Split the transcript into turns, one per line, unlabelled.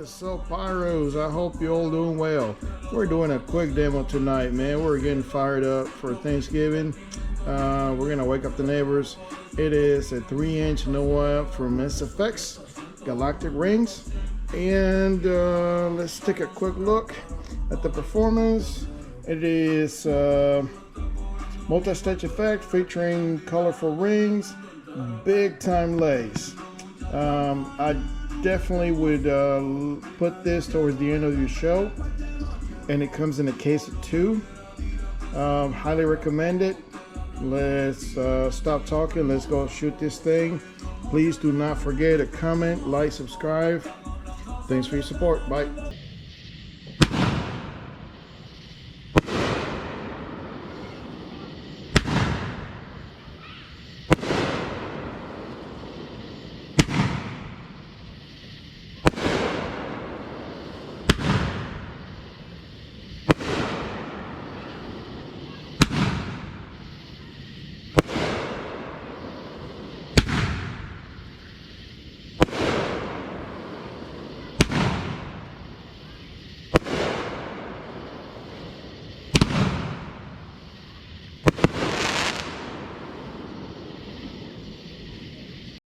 What's up, Pyros? I hope you're all doing well. We're doing a quick demo tonight, man. We're getting fired up for Thanksgiving. We're gonna wake up the neighbors. It is a 3-inch NOAB from SFX Galactic Rings, and let's take a quick look at the performance. It is multi-stitch effect featuring colorful rings, big time lace. I definitely would put this towards the end of your show, and it comes in a case of 2. Highly recommend it. Let's stop talking, let's go shoot this thing. Please do not forget to comment, like, subscribe. Thanks for your support. Bye.